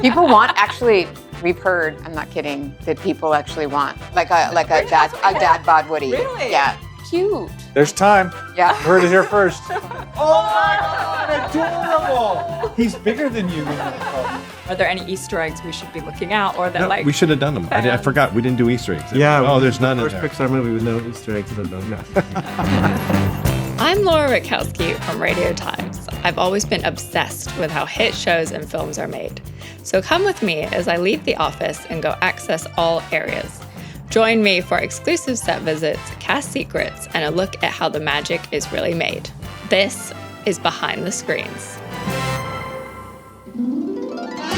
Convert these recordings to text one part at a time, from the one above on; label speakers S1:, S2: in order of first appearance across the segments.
S1: People want, actually, we've heard, I'm not kidding, that people actually want like a dad bod Woody.
S2: Really?
S1: Yeah. Cute.
S3: There's time.
S1: Yeah.
S3: Heard it here first. Oh my God, adorable! He's bigger than you.
S2: Are there any Easter eggs we should be looking out, or that
S4: No,
S2: like
S4: we should have done them. I forgot we didn't do Easter eggs.
S3: Yeah.
S4: Oh, there's none in
S3: First
S4: there.
S3: Pixar movie with no Easter eggs. No.
S2: I'm Laura Rutkowski from Radio Times. I've always been obsessed with how hit shows and films are made. So come with me as I leave the office and go access all areas. Join me for exclusive set visits, cast secrets, and a look at how the magic is really made. This is Behind the Screens.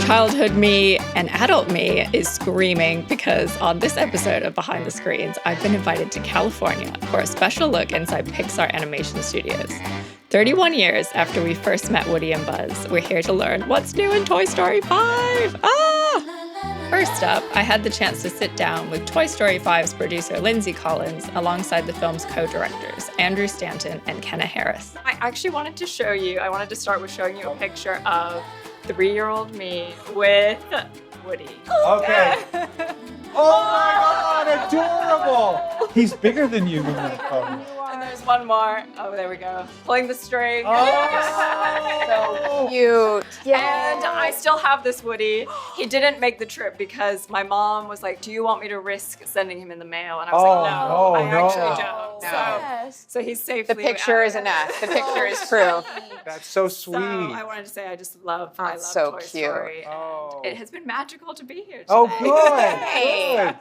S2: Childhood me and adult me is screaming because on this episode of Behind the Screens, I've been invited to California for a special look inside Pixar Animation Studios. 31 years after we first met Woody and Buzz, we're here to learn what's new in Toy Story 5. First up, I had the chance to sit down with Toy Story 5's producer Lindsey alongside the film's co-directors, Andrew Stanton and Kenna Harris. I actually wanted to start with showing you a picture of 3-year-old me with Woody.
S3: Okay. Oh my God, adorable! He's bigger than you in that photo.
S2: And there's one more. Oh, there we go. Pulling the string.
S1: So cute. Yeah.
S2: And I still have this Woody. He didn't make the trip because my mom was like, do you want me to risk sending him in the mail? And I was like, no, I actually don't.
S1: No.
S2: So he's safely
S1: The picture is enough. The picture is proof.
S3: That's so sweet.
S2: So I wanted to say I love
S1: so
S2: Toy
S1: cute.
S2: Story.
S3: Oh.
S2: And it has been magical to be here today.
S3: Oh, good.
S1: Hey.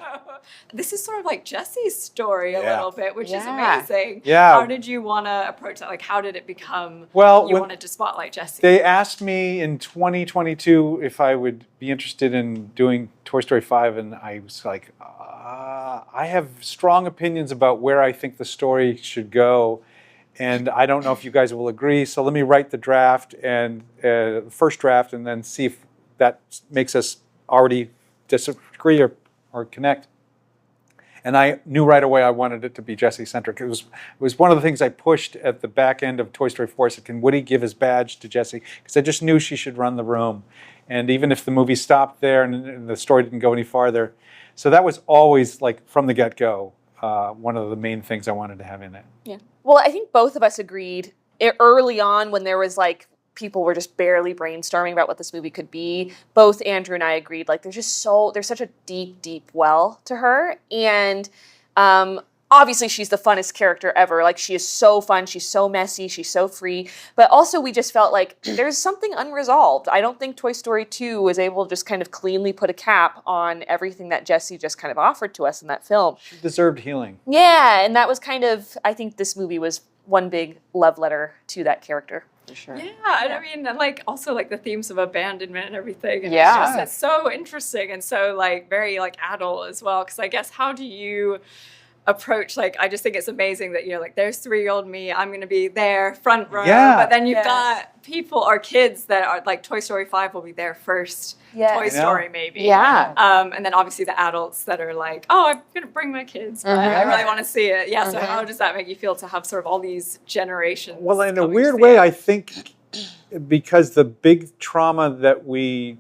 S2: This is sort of like Jessie's story a little bit, which is
S1: Yeah.
S2: amazing.
S3: Yeah.
S2: How did you want to approach that? Like, how did it become you wanted to spotlight Jessie?
S3: They asked me in 2022 if I would be interested in doing Toy Story 5, and I was like, I have strong opinions about where I think the story should go, and I don't know if you guys will agree, so let me write the draft, and first draft, and then see if that makes us already disagree or connect. And I knew right away I wanted it to be Jessie-centric. It was one of the things I pushed at the back end of Toy Story 4. I said, can Woody give his badge to Jessie? Because I just knew she should run the room. And even if the movie stopped there and the story didn't go any farther. So that was always, like, from the get-go, one of the main things I wanted to have in it.
S5: Yeah. Well, I think both of us agreed early on when there was, like, people were just barely brainstorming about what this movie could be. Both Andrew and I agreed, like, there's such a deep, deep well to her. And obviously she's the funnest character ever. Like, she is so fun. She's so messy. She's so free. But also we just felt like there's something unresolved. I don't think Toy Story 2 was able to just kind of cleanly put a cap on everything that Jessie just kind of offered to us in that film.
S3: She deserved healing.
S5: Yeah, and that was kind of, I think this movie was one big love letter to that character. For sure.
S2: Yeah, and I mean, and like also like the themes of abandonment and everything. And it's so interesting and so like very like adult as well. Because I guess how do you approach, like, I just think it's amazing that, you know, like there's 3-year-old me, I'm going to be there front row.
S3: Yeah.
S2: But then you've got people or kids that are like Toy Story 5 will be their first Toy Story maybe.
S1: Yeah.
S2: And then obviously the adults that are like, oh, I'm going to bring my kids, but I really want to see it. Yeah, so how does that make you feel to have sort of all these generations?
S3: Well, in a
S2: coming to
S3: weird
S2: see
S3: way,
S2: it?
S3: I think because the big trauma that we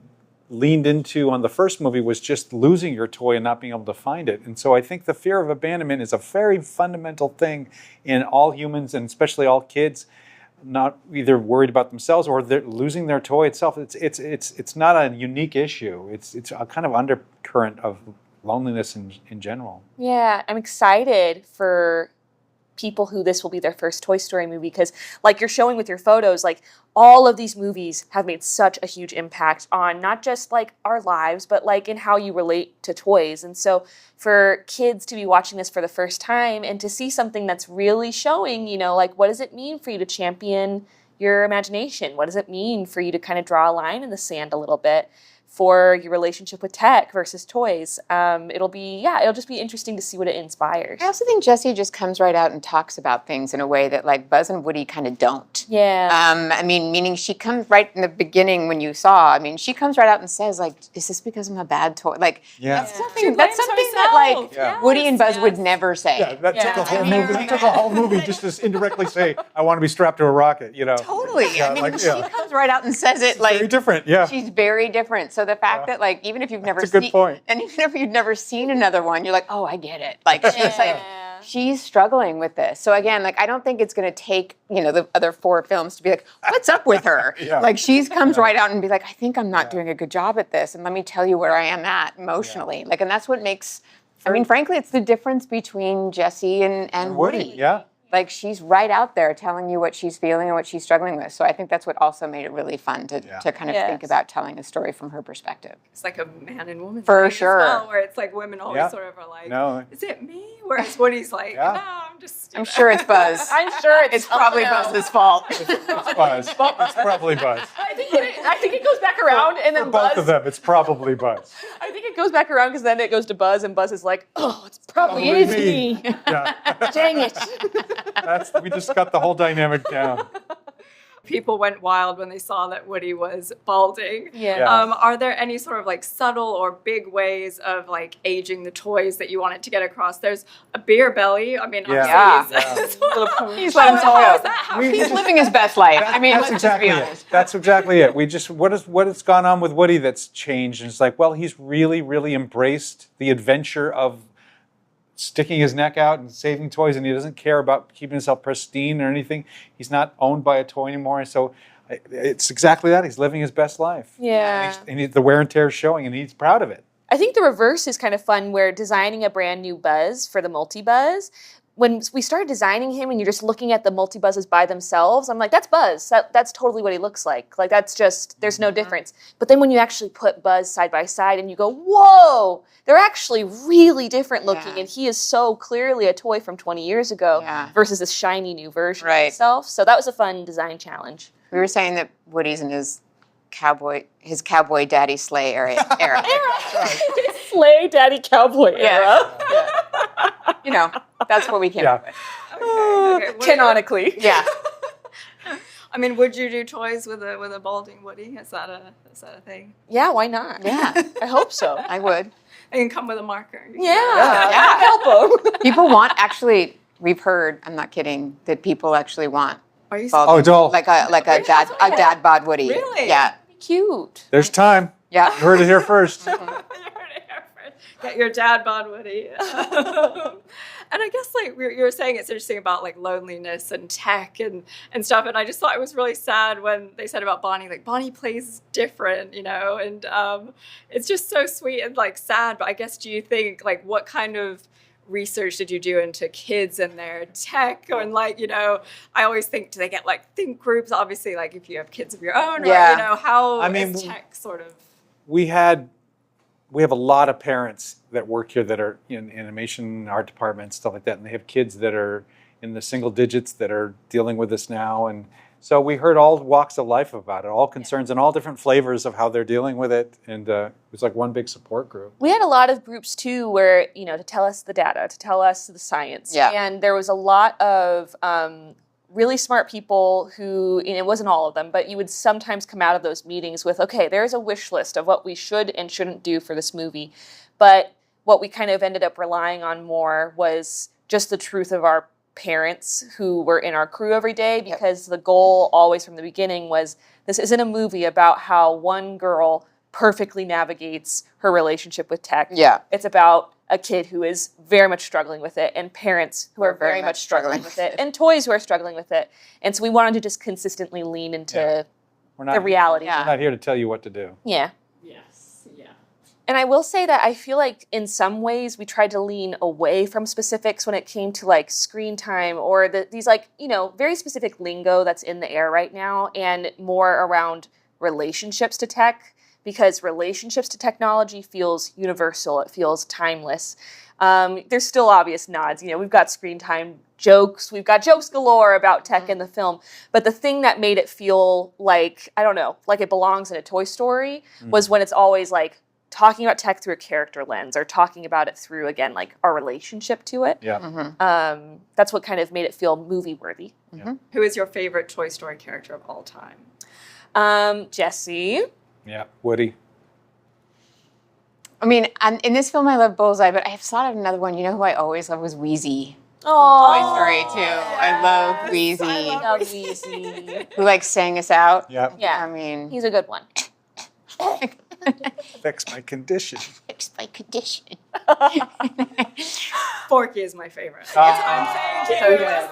S3: leaned into on the first movie was just losing your toy and not being able to find it. And so I think the fear of abandonment is a very fundamental thing in all humans, and especially all kids, not either worried about themselves or they're losing their toy itself. It's not a unique issue. It's a kind of undercurrent of loneliness in general.
S5: Yeah, I'm excited for people who this will be their first Toy Story movie because, like you're showing with your photos, like all of these movies have made such a huge impact on not just like our lives, but like in how you relate to toys. And so for kids to be watching this for the first time and to see something that's really showing, you know, like what does it mean for you to champion your imagination? What does it mean for you to kind of draw a line in the sand a little bit for your relationship with tech versus toys? It'll just be interesting to see what it inspires.
S1: I also think Jessie just comes right out and talks about things in a way that like Buzz and Woody kind of don't.
S5: Yeah.
S1: I mean, meaning she comes right in the beginning when you saw, I mean, she comes right out and says like, is this because I'm a bad toy? Like, that's something that like Woody and Buzz would never say.
S3: Yeah, that took a whole movie. That took a whole movie just to indirectly say, "I want to be strapped to a rocket." You know.
S1: Totally.
S3: Yeah,
S1: I mean, she comes right out and says it. Like,
S3: very different. Yeah.
S1: She's very different. So So the fact that like even if you've never
S3: That's a good point.
S1: and even if you've never seen another one, you're like, oh, I get it. Like she's struggling with this. So again, like I don't think it's going to take the other 4 films to be like, what's up with her? Like she comes right out and be like, I think I'm not doing a good job at this, and let me tell you where I am at emotionally. Like, and that's what makes. I mean, frankly, it's the difference between Jessie and Woody.
S3: Yeah.
S1: Like she's right out there telling you what she's feeling and what she's struggling with. So I think that's what also made it really fun to kind of think about telling a story from her perspective.
S6: It's like a man and woman
S1: for
S6: thing
S1: sure.
S6: As well, where it's like women always sort of are like,
S3: no.
S6: Is it me? Whereas Woody's like, no, I'm just.
S1: I'm sure it's Buzz.
S5: I'm sure it's
S1: probably Buzz's fault.
S3: It's Buzz. It's probably Buzz.
S5: I think it goes back around, and then
S3: For
S5: Buzz.
S3: both of them, it's probably Buzz.
S5: I think it goes back around because then it goes to Buzz, and Buzz is like, oh, it's probably is me.
S3: Yeah.
S5: Dang it.
S3: We just got the whole dynamic down.
S6: People went wild when they saw that Woody was balding.
S5: Yeah.
S6: Are there any sort of like subtle or big ways of like aging the toys that you wanted to get across? There's a beer belly. I mean,
S1: He's letting himself go. He's living his best life. I mean,
S3: that's exactly it. That's exactly it. What has gone on with Woody that's changed? And it's like, well, he's really, really embraced the adventure of sticking his neck out and saving toys, and he doesn't care about keeping himself pristine or anything. He's not owned by a toy anymore. So it's exactly that. He's living his best life.
S5: Yeah.
S3: And the wear and tear is showing, and he's proud of it.
S5: I think the reverse is kind of fun, where designing a brand new Buzz for the multi-Buzz, when we started designing him and you're just looking at the multi-Buzzes by themselves, I'm like, that's Buzz. That's totally what he looks like. Like, that's just, there's no difference. But then when you actually put Buzz side by side and you go, whoa, they're actually really different looking. And he is so clearly a toy from 20 years ago versus this shiny new version of himself. So that was a fun design challenge.
S1: We were saying that Woody's in his cowboy daddy sleigh era.
S5: Sleigh daddy cowboy era.
S1: That's what we came up with.
S6: Okay.
S5: Canonically.
S1: Yeah.
S6: I mean, would you do toys with a balding Woody? Is that a thing?
S5: Yeah, why not?
S1: Yeah.
S5: I hope so.
S1: I would.
S6: It can come with a marker.
S5: Yeah. Help him.
S1: People want, actually, we've heard, I'm not kidding, that people actually want
S6: Are you
S1: balding,
S3: doll.
S1: like a dad bod Woody.
S6: Really?
S1: Yeah.
S5: Cute.
S3: There's time.
S1: Yeah.
S3: You heard it here first.
S6: Get your dad bod Woody. And I guess like you were saying, it's interesting about like loneliness and tech and stuff. And I just thought it was really sad when they said about Bonnie, like Bonnie plays different, and it's just so sweet and like sad. But I guess, do you think like what kind of research did you do into kids and their tech? And like, I always think, do they get like think groups? Obviously, like if you have kids of your own, or how is tech sort of? We have
S3: a lot of parents that work here that are in animation, art departments, stuff like that, and they have kids that are in the single digits that are dealing with this now. And so we heard all walks of life about it, all concerns and all different flavors of how they're dealing with it. And it was like one big support group.
S5: We had a lot of groups too where, to tell us the data, to tell us the science.
S1: Yeah.
S5: And there was a lot of really smart people who, it wasn't all of them, but you would sometimes come out of those meetings with, okay, there's a wish list of what we should and shouldn't do for this movie. But what we kind of ended up relying on more was just the truth of our parents who were in our crew every day, because the goal always from the beginning was, this isn't a movie about how one girl perfectly navigates her relationship with tech.
S1: Yeah.
S5: It's about a kid who is very much struggling with it, and parents who are very much struggling with it, and toys who are struggling with it. And so we wanted to just consistently lean into the reality.
S3: We're not here to tell you what to do.
S5: Yeah.
S6: Yes. Yeah.
S5: And I will say that I feel like in some ways we tried to lean away from specifics when it came to like screen time or these like, very specific lingo that's in the air right now, and more around relationships to tech, because relationships to technology feels universal. It feels timeless. There's still obvious nods. We've got screen time jokes. We've got jokes galore about tech in the film. But the thing that made it feel like, I don't know, like it belongs in a Toy Story was when it's always like talking about tech through a character lens, or talking about it through, again, like our relationship to it.
S3: Yeah.
S5: That's what kind of made it feel movie-worthy.
S3: Yeah.
S6: Who is your favorite Toy Story character of all time?
S5: Jessie.
S3: Yeah, Woody.
S1: I mean, in this film I love Bullseye, but I have thought of another one. You know who I always love was Wheezy.
S5: Oh,
S1: Toy Story too. I love Wheezy.
S5: I love Wheezy.
S1: Who sang us out.
S3: Yeah.
S5: Yeah.
S1: I mean,
S5: He's a good one.
S3: Fix my condition.
S1: Fix my condition.
S6: Forky is my favorite. I'm saying
S1: so
S6: too,
S1: good.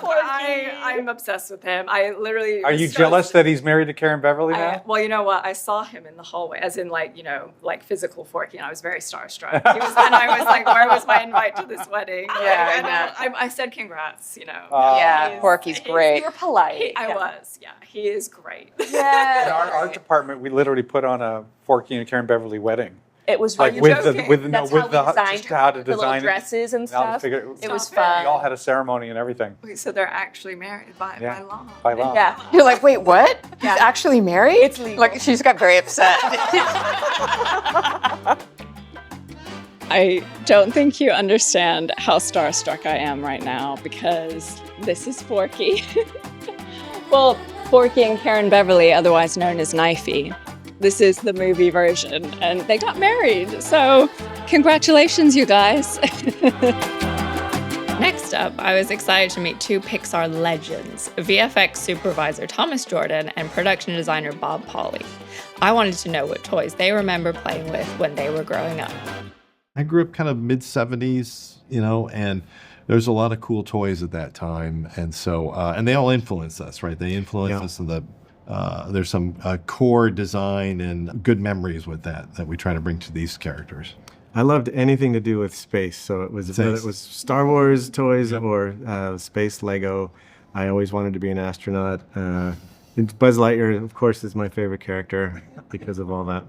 S6: I'm obsessed with him. I literally.
S3: Are you jealous that he's married to Karen Beverly now?
S6: Well, you know what? I saw him in the hallway, as in like physical Forky, and I was very starstruck. And I was like, where was my invite to this wedding?
S1: Yeah,
S6: I said congrats.
S1: Yeah, Forky's great.
S5: You were polite.
S6: I was. Yeah, he is great.
S5: Yeah.
S3: In our art department, we literally put on a Forky and Karen Beverly wedding.
S5: It was
S3: Like
S5: really That's how we designed
S3: how to
S5: the little
S3: design
S5: dresses and
S3: Now to
S5: stuff.
S3: figure
S5: It was
S3: We
S5: fun.
S3: all had a ceremony and everything.
S6: Wait, so they're actually married by law.
S3: By law.
S5: Yeah.
S1: You're like, wait, what? He's actually married?
S5: It's legal.
S1: Like, she just got very upset.
S2: I don't think you understand how starstruck I am right now because this is Forky. Well, Forky and Karen Beverly, otherwise known as Knifey. This is the movie version, and they got married. So, congratulations, you guys. Next up, I was excited to meet two Pixar legends, VFX supervisor Thomas Jordan and production designer Bob Pauley. I wanted to know what toys they remember playing with when they were growing up.
S4: I grew up kind of mid-70s, and there's a lot of cool toys at that time. And so, and they all influenced us, right? They influenced us in there's some core design and good memories with that we try to bring to these characters.
S7: I loved anything to do with space. So it was whether it was Star Wars toys or space Lego. I always wanted to be an astronaut. Buzz Lightyear, of course, is my favorite character because of all that.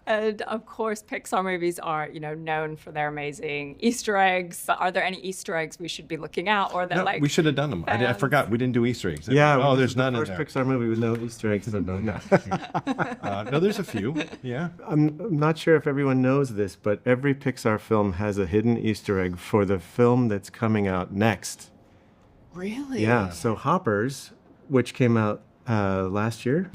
S6: And of course, Pixar movies are, known for their amazing Easter eggs. But are there any Easter eggs we should be looking out, or that
S4: No, we should have done them. I forgot we didn't do Easter eggs.
S7: Yeah.
S4: There's none in
S7: First
S4: there.
S7: Pixar movie with no Easter eggs. So no.
S4: No, there's a few. Yeah.
S7: I'm not sure if everyone knows this, but every Pixar film has a hidden Easter egg for the film that's coming out next.
S6: Really?
S7: Yeah. So Hoppers, which came out last year,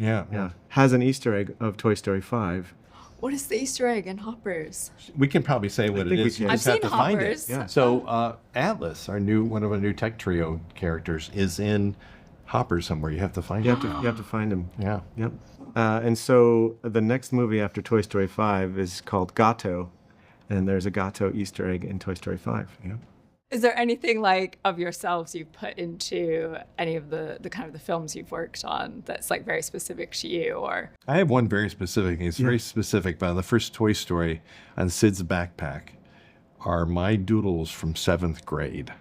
S7: has an Easter egg of Toy Story 5.
S6: What is the Easter egg in Hoppers?
S4: We can probably say what it
S7: think we
S4: is.
S7: can.
S4: You just
S6: I've
S4: have to
S6: seen
S4: find
S6: Hoppers.
S4: it.
S7: Yeah.
S4: So Atlas, one of our new Tech Trio characters, is in Hoppers somewhere. You have to find
S7: You
S4: it.
S7: have to find him.
S4: Yeah.
S7: Yep. And so the next movie after Toy Story 5 is called Gato, and there's a Gato Easter egg in Toy Story 5.
S4: Yeah.
S6: Is there anything like of yourselves you've put into any of the kind of the films you've worked on that's like very specific to you, or?
S4: I have one very specific. It's very specific, but on the first Toy Story on Sid's backpack are my doodles from 7th grade.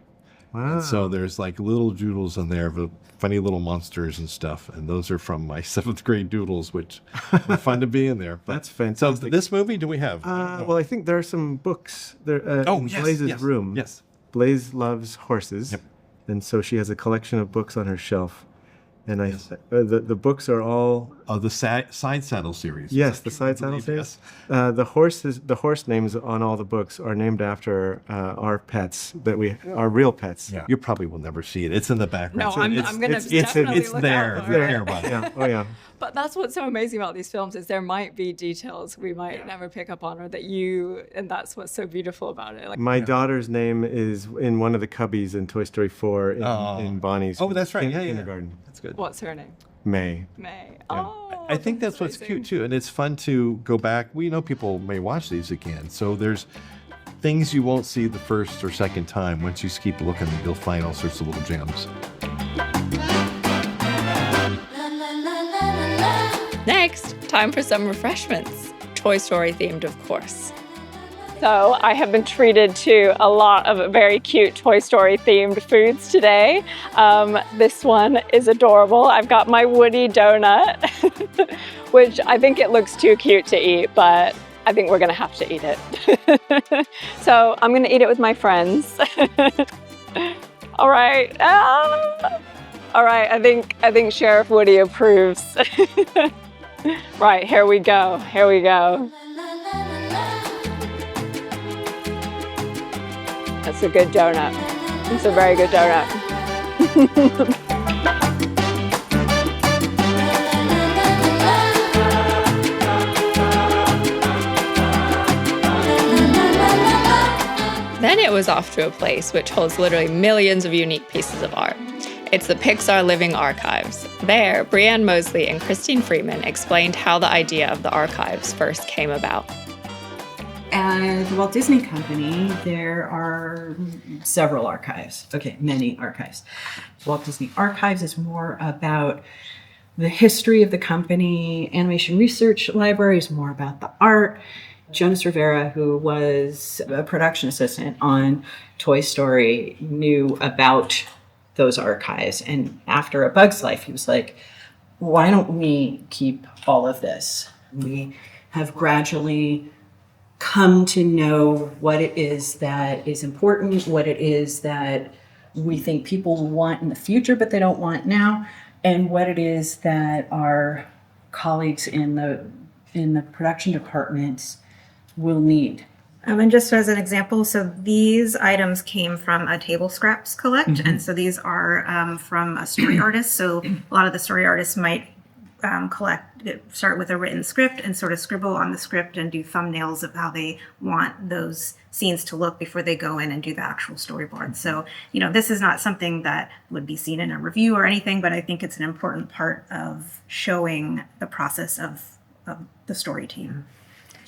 S7: Wow.
S4: And so there's like little doodles in there of funny little monsters and stuff. And those are from my 7th grade doodles, which were fun to be in there. But,
S7: That's fantastic.
S4: So this movie, do we have?
S7: Well, I think there are some books. There,
S4: yes,
S7: Blaze's
S4: yes,
S7: room.
S4: Yes.
S7: Blaze loves horses,
S4: Yep.
S7: and so she has a collection of books on her shelf. And the books are all
S4: The Side Saddle series.
S7: yes, the side saddle series.
S4: Yes.
S7: The horse names on all the books are named after our pets our real pets.
S4: Yeah. You probably will never see it. It's in the background.
S6: No,
S4: So
S6: I'm going to definitely
S4: it's
S6: look
S4: there
S6: out
S4: if
S6: for
S4: you
S6: it.
S4: care about it.
S7: Yeah. Oh yeah.
S6: But that's what's so amazing about these films is there might be details we might never pick up on, or that and that's what's so beautiful about it. Like,
S7: My daughter's name is in one of the cubbies in Toy Story 4 in Bonnie's
S4: Oh, that's right. Yeah.
S7: kindergarten.
S4: That's good.
S6: what's her name?
S7: May.
S6: May.
S4: Yeah.
S6: Oh,
S4: I think that's what's
S6: amazing.
S4: cute too, and it's fun to go back. We know people may watch these again, so there's things you won't see the first or second time. Once you keep looking, you'll find all sorts of little gems.
S2: Next, time for some refreshments. Toy Story themed, of course. So I have been treated to a lot of very cute Toy Story themed foods today. This one is adorable. I've got my Woody donut, which I think it looks too cute to eat, but I think we're gonna have to eat it. So I'm gonna eat it with my friends. All right. All right, I think Sheriff Woody approves. Right, here we go. Here we go. That's a good donut. It's a very good donut. Then it was off to a place which holds literally millions of unique pieces of art. It's the Pixar Living Archives. There, Brianne Mosley and Christine Freeman explained how the idea of the archives first came about.
S8: At the Walt Disney Company, there are several archives. Okay, many archives. Walt Disney Archives is more about the history of the company. Animation Research Library is more about the art. Jonas Rivera, who was a production assistant on Toy Story, knew about those archives. And after A Bug's Life, he was like, why don't we keep all of this? We have gradually come to know what it is that is important, what it is that we think people want in the future, but they don't want now, and what it is that our colleagues in the production departments will need.
S9: And just as an example, so these items came from a table scraps collect, and so these are from a story artist. So a lot of the story artists might start with a written script and sort of scribble on the script and do thumbnails of how they want those scenes to look before they go in and do the actual storyboard. So, this is not something that would be seen in a review or anything, but I think it's an important part of showing the process of the story team.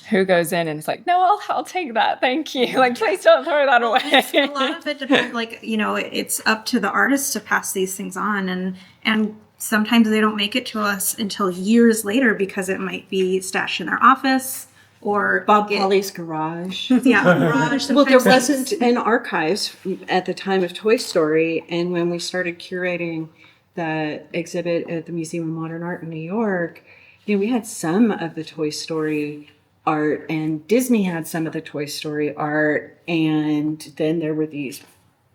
S2: Who goes in and is like, no, I'll take that. Thank you. Like, please don't throw that away.
S9: A lot of it depends, it's up to the artists to pass these things on. And sometimes they don't make it to us until years later because it might be stashed in their office or
S8: Bob Pauley's garage.
S9: Yeah, garage.
S8: Well, there wasn't an archives at the time of Toy Story. And when we started curating the exhibit at the Museum of Modern Art in New York, we had some of the Toy Story art, and Disney had some of the Toy Story art, and then there were these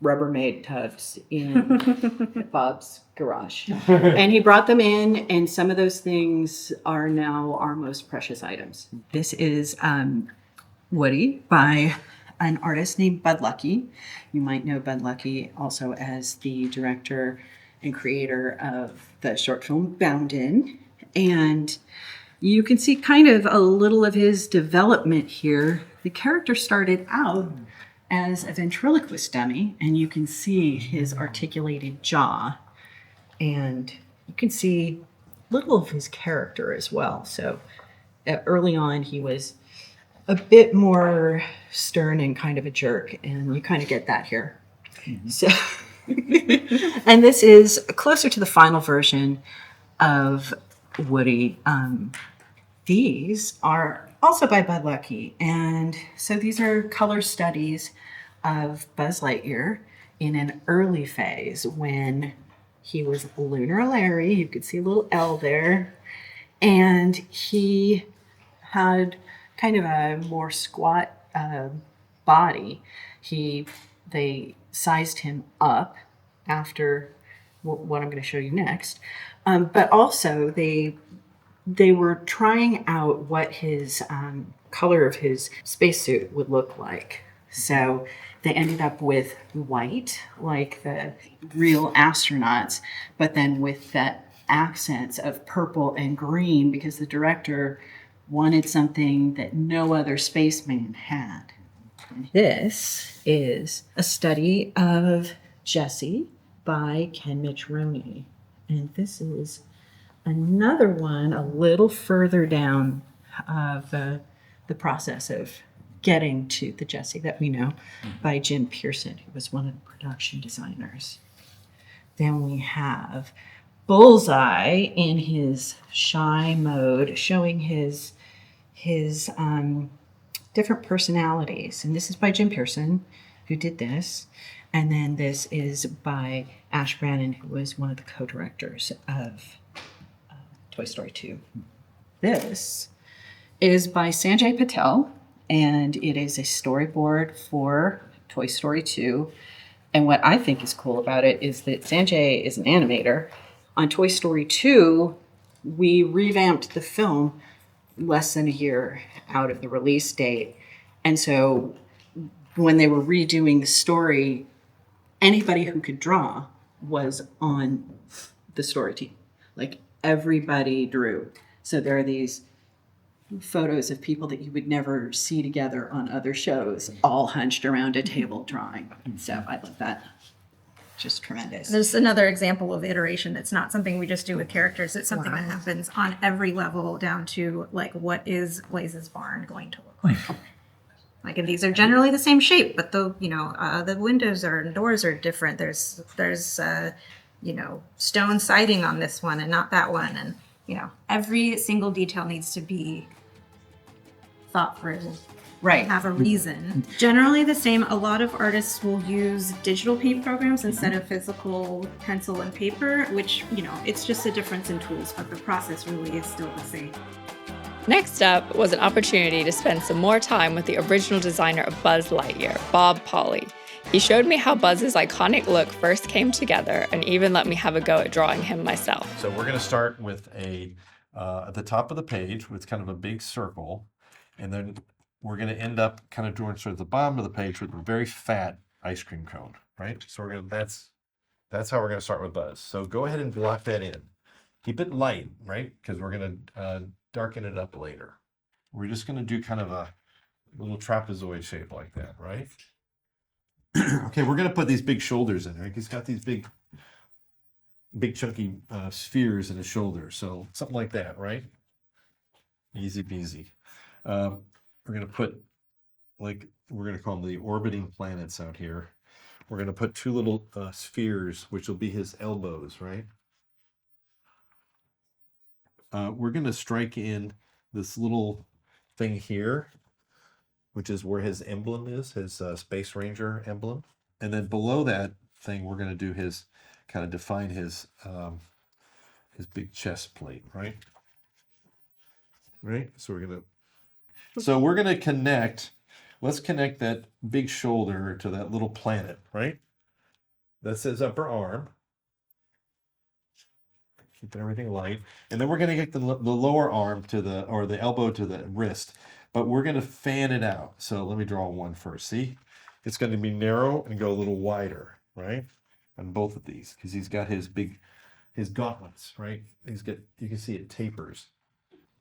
S8: Rubbermaid tubs in Bob's garage. And he brought them in, and some of those things are now our most precious items. This is Woody by an artist named Bud Luckey. You might know Bud Luckey also as the director and creator of the short film Bound In. And you can see kind of a little of his development here. The character started out as a ventriloquist dummy, and you can see his articulated jaw. And you can see little of his character as well. So early on, he was a bit more stern and kind of a jerk, and you kind of get that here. Mm-hmm. So, and this is closer to the final version of Woody. These are also by Bud Luckey, and so these are color studies of Buzz Lightyear in an early phase when he was Lunar Larry. You could see a little L there, and he had kind of a more squat body. They sized him up after what I'm going to show you next, but also they were trying out what his color of his spacesuit would look like. So they ended up with white, like the real astronauts, but then with that accents of purple and green because the director wanted something that no other spaceman had. And this is a study of Jessie by Ken Mitchroney. And this is another one a little further down of the process of getting to the Jessie that we know by Jim Pearson, who was one of the production designers. Then we have Bullseye in his shy mode, showing his different personalities. And this is by Jim Pearson, who did this. And then this is by Ash Brannon, who was one of the co-directors of Toy Story 2. This is by Sanjay Patel, and it is a storyboard for Toy Story 2. And what I think is cool about it is that Sanjay is an animator. On Toy Story 2, we revamped the film less than a year out of the release date. And so when they were redoing the story, anybody who could draw was on the story team. Like, everybody drew. So there are these photos of people that you would never see together on other shows, all hunched around a table drawing. So I love that. just tremendous.
S9: There's another example of iteration. It's not something we just do with characters. It's something that happens on every level down to like, what is Blaze's barn going to look like? Like, and these are generally the same shape, but the windows and doors are different. There's stone siding on this one and not that one, and every single detail needs to be thought through.
S8: Right.
S9: Have a reason. Generally the same. A lot of artists will use digital paint programs instead of physical pencil and paper, which, it's just a difference in tools, but the process really is still the same.
S2: Next up was an opportunity to spend some more time with the original designer of Buzz Lightyear, Bob Pauley. He showed me how Buzz's iconic look first came together and even let me have a go at drawing him myself.
S4: So we're going to start with at the top of the page with kind of a big circle, and then we're going to end up kind of drawing sort of the bottom of the page with a very fat ice cream cone, right? So that's how we're going to start with Buzz. So go ahead and block that in. Keep it light, right? Because we're going to darken it up later. We're just going to do kind of a little trapezoid shape like that, right? Okay, we're going to put these big shoulders in, right? He's got these big chunky spheres in his shoulders. So something like that, right? Easy peasy. We're going to put, we're going to call them the orbiting planets out here. We're going to put two little spheres, which will be his elbows, right? We're going to strike in this little thing here, which is where his emblem is, his Space Ranger emblem. And then below that thing, we're going to do define his big chest plate, right? Right? So we're going to connect, let's connect that big shoulder to that little planet, right? That's his upper arm. Keep everything light. And then we're going to get the lower arm or the elbow to the wrist, but we're going to fan it out. So let me draw one first. See, it's going to be narrow and go a little wider, right? On both of these, because he's got his gauntlets, right? You can see it tapers.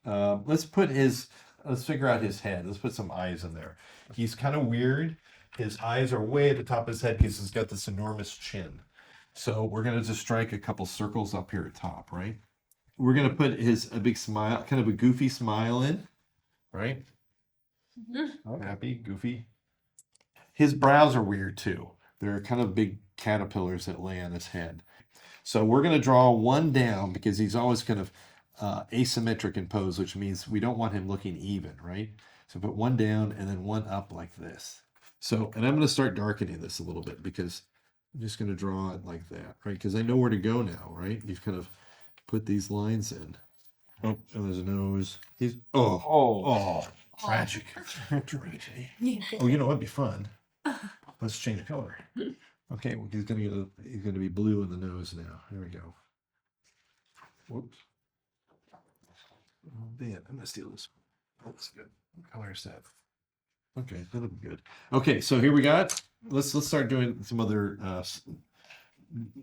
S4: Let's figure out his head. Let's put some eyes in there. He's kind of weird. His eyes are way at the top of his head because he's got this enormous chin. So we're going to just strike a couple circles up here at top, right? We're going to put a big smile, kind of a goofy smile in, right? Mm-hmm. Happy, goofy. His brows are weird too. They're kind of big caterpillars that lay on his head. So we're going to draw one down because he's always kind of asymmetric in pose, which means we don't want him looking even, right? So put one down and then one up like this. So, and I'm going to start darkening this a little bit because I'm just going to draw it like that, right? Because I know where to go now, right? You've kind of put these lines in. Oh, and there's a nose. Tragic. Tragedy. Oh, it'd be fun. Let's change color. Okay, well, he's going to be blue in the nose now. Here we go. Whoops. Oh, man, I'm going to steal this. Oh, that's good. What color is that? Okay, that'll be good. Okay, so here we got. Let's start doing some other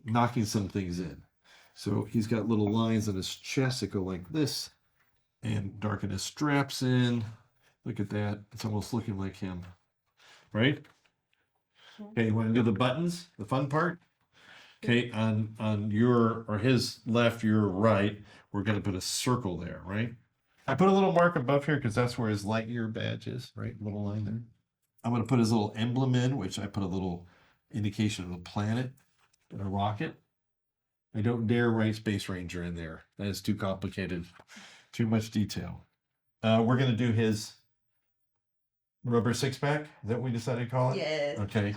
S4: knocking some things in. So he's got little lines on his chest that go like this, and darken his straps in. Look at that; it's almost looking like him, right? Okay, you want to do the buttons, the fun part? Okay, on your or his left, your right, we're going to put a circle there, right? I put a little mark above here because that's where his Lightyear badge is, right? Little line there. I'm going to put his little emblem in, which I put a little indication of a planet and a rocket. I don't dare write Space Ranger in there. That is too complicated, too much detail. We're going to do his rubber six-pack. Is that what we decided to call it?
S8: Yes.
S4: Okay.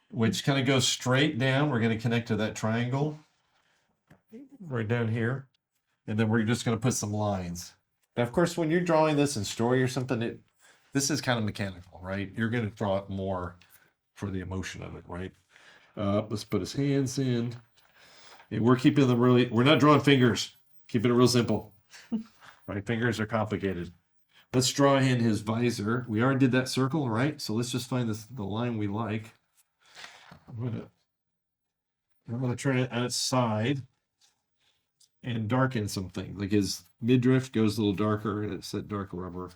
S4: Which kind of goes straight down. We're going to connect to that triangle right down here. And then we're just going to put some lines. Now, of course, when you're drawing this in story or something, this is kind of mechanical, right? You're going to draw it more for the emotion of it, right? Let's put his hands in. And we're keeping them we're not drawing fingers. Keeping it real simple. Right? Fingers are complicated. Let's draw in his visor. We already did that circle, right? So let's just find the line we like. I'm gonna turn it on its side and darken something. Like his midriff goes a little darker. It's that dark rubber.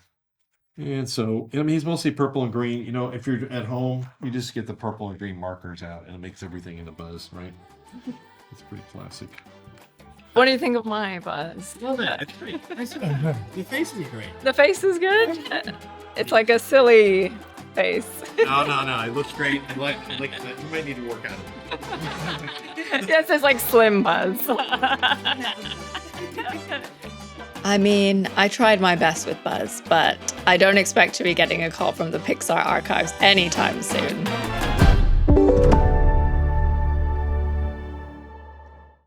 S4: And so, I mean, he's mostly purple and green. You know, if you're at home, you just get the purple and green markers out, and it makes everything into Buzz, right? It's pretty classic.
S6: What do you think of my Buzz?
S10: Love that. It's great. The face is great.
S6: The face is good? It's like a silly face.
S4: No. It looks great. Like you might need to work on it.
S6: Yes, it's like Slim Buzz.
S2: I mean, I tried my best with Buzz, but I don't expect to be getting a call from the Pixar archives anytime soon.